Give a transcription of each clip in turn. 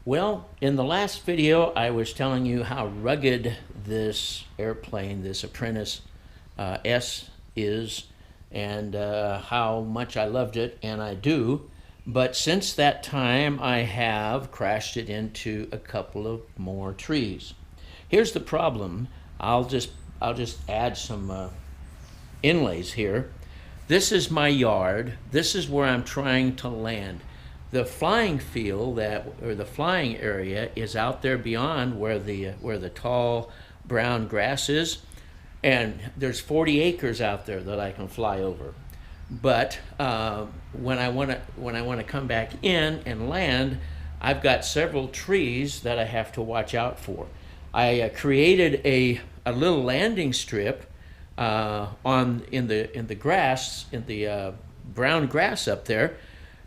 Well, in the last video, I was telling you how rugged this airplane, this Apprentice-S is, and how much I loved it, and I do. But since that time, I have crashed it into a couple of more trees. Here's the problem. I'll just add some inlays here. This is my yard. This is where I'm trying to land. The flying field or the flying area is out there beyond where the tall brown grass is, and there's 40 acres out there that I can fly over. But when I want to come back in and land, I've got several trees that I have to watch out for. I created a little landing strip in the grass, in the brown grass up there.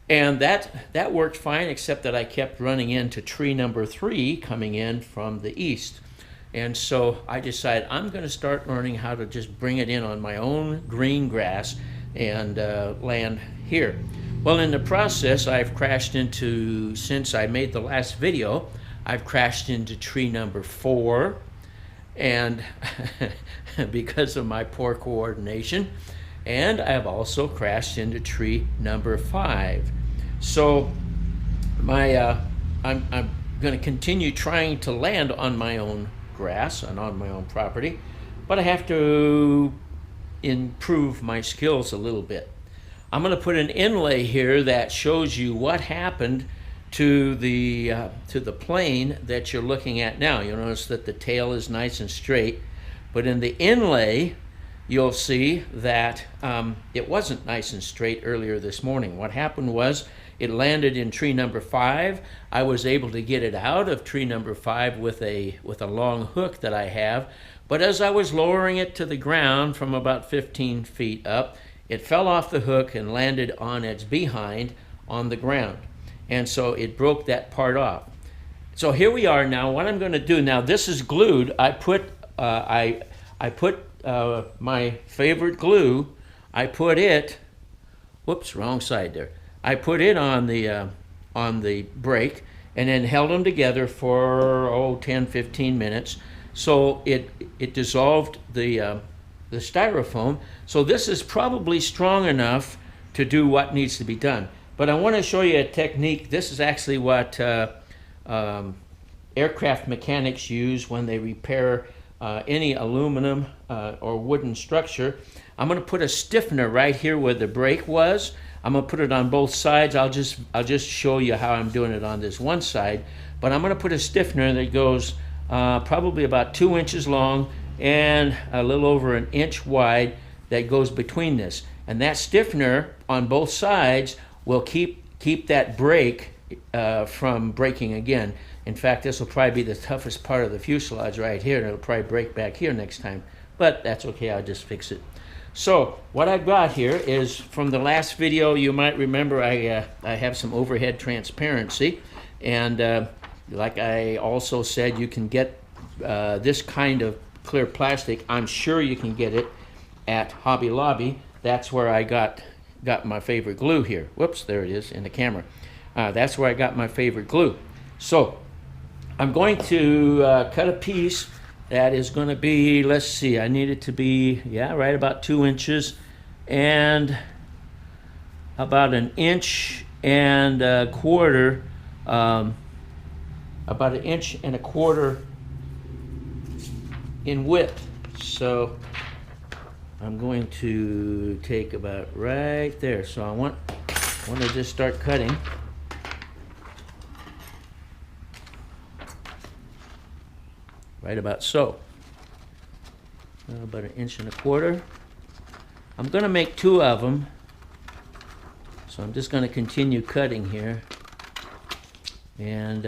And that worked fine, except that I kept running into tree number 3 coming in from the east. And so I decided I'm going to start learning how to just bring it in on my own green grass and land here. Well, in the process, I've crashed into, since I made the last video, I've crashed into tree number 4. And because of my poor coordination, and I've also crashed into tree number 5. So I'm going to continue trying to land on my own grass and on my own property, but I have to improve my skills a little bit. I'm going to put an inlay here that shows you what happened to the plane that you're looking at now. You'll notice that the tail is nice and straight, but in the inlay, you'll see that it wasn't nice and straight earlier this morning. What happened was it landed in tree number 5. I was able to get it out of tree number 5 with a long hook that I have, but as I was lowering it to the ground from about 15 feet up, it fell off the hook and landed on its behind on the ground. And so it broke that part off. So here we are now. What I'm going to do now, this is glued. I put my favorite glue. I put it, whoops, wrong side there. I put it on the brake and then held them together for 10-15 minutes. So it dissolved the styrofoam. So this is probably strong enough to do what needs to be done. But I want to show you a technique. This is actually what aircraft mechanics use when they repair any aluminum or wooden structure. I'm going to put a stiffener right here where the brake was. I'm going to put it on both sides. I'll just show you how I'm doing it on this one side. But I'm going to put a stiffener that goes probably about 2 inches long and a little over 1 inch wide that goes between this. And that stiffener on both sides will keep that brake from breaking again. In fact, this will probably be the toughest part of the fuselage right here, and it'll probably break back here next time. But that's okay, I'll just fix it. So what I've got here is from the last video. You might remember I have some overhead transparency, and like I also said, you can get this kind of clear plastic. I'm sure you can get it at Hobby Lobby. That's where I got my favorite glue here. Whoops, there it is in the camera. That's where I got my favorite glue. So I'm going to cut a piece that is going to be, let's see, I need it to be, yeah, right about 2 inches and about 1.25 inches, about 1.25 inches in width. So I'm going to take about right there. So I want to just start cutting. Right about so. About 1.25 inches. I'm going to make 2 of them. So I'm just going to continue cutting here. And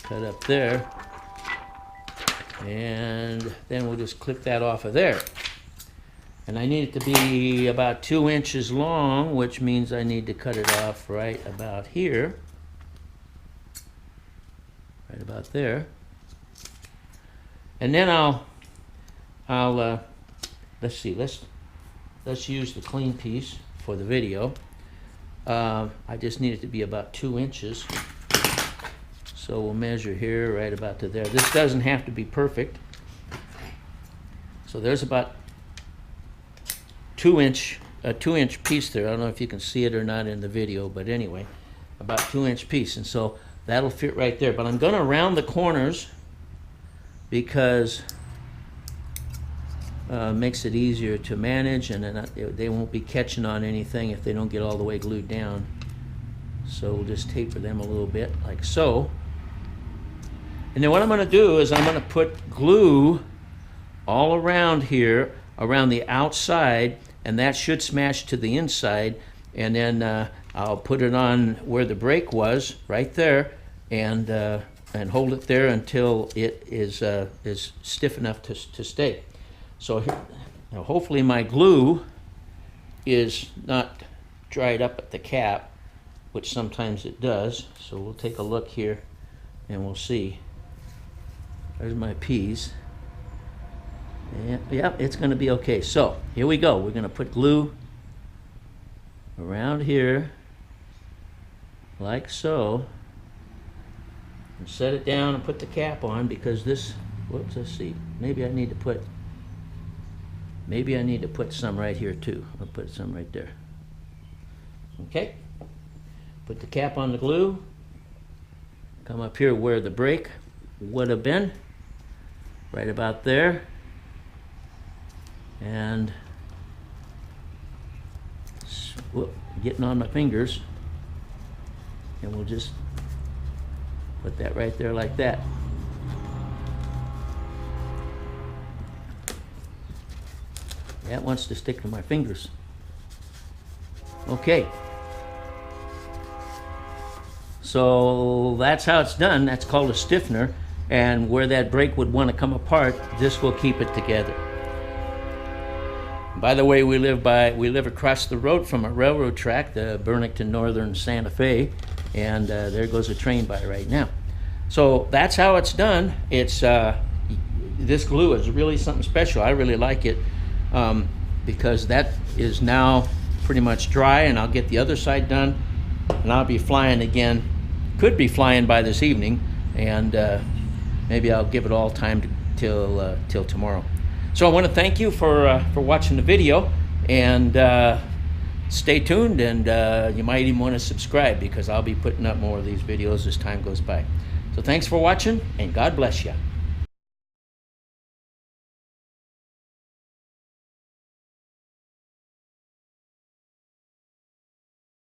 cut up there. And then we'll just clip that off of there. And I need it to be about 2 inches long, which means I need to cut it off right about here. Right about there. And then let's see, let's use the clean piece for the video. I just need it to be about 2 inches. So we'll measure here right about to there. This doesn't have to be perfect. So there's about a 2-inch piece there. I don't know if you can see it or not in the video, but anyway, about 2-inch piece. And so that'll fit right there. But I'm going to round the corners because makes it easier to manage, and then they won't be catching on anything if they don't get all the way glued down. So we'll just taper them a little bit like so. And then what I'm going to do is I'm going to put glue all around here, around the outside, and that should smash to the inside. And then I'll put it on where the break was, right there, and hold it there until it is stiff enough to stay. So here, now hopefully my glue is not dried up at the cap, which sometimes it does. So we'll take a look here and we'll see. There's my piece. Yeah, it's going to be okay. So here we go. We're going to put glue around here like so, and set it down and put the cap on, because this, whoops, let's see, maybe I need to put some right here too. I'll put some right there. Okay, put the cap on the glue, come up here where the break would have been, right about there, and whoop, getting on my fingers, and we'll just put that right there like that. That wants to stick to my fingers. Okay. So that's how it's done. That's called a stiffener. And where that break would want to come apart, this will keep it together. By the way, we live across the road from a railroad track, the Burlington Northern Santa Fe, and there goes a train by right now. So that's how it's done. It's this glue is really something special. I really like it because that is now pretty much dry, and I'll get the other side done, and I'll be flying again. Could be flying by this evening, and maybe I'll give it all time till tomorrow. So I want to thank you for watching the video, and stay tuned, and you might even want to subscribe, because I'll be putting up more of these videos as time goes by. So thanks for watching, and God bless you.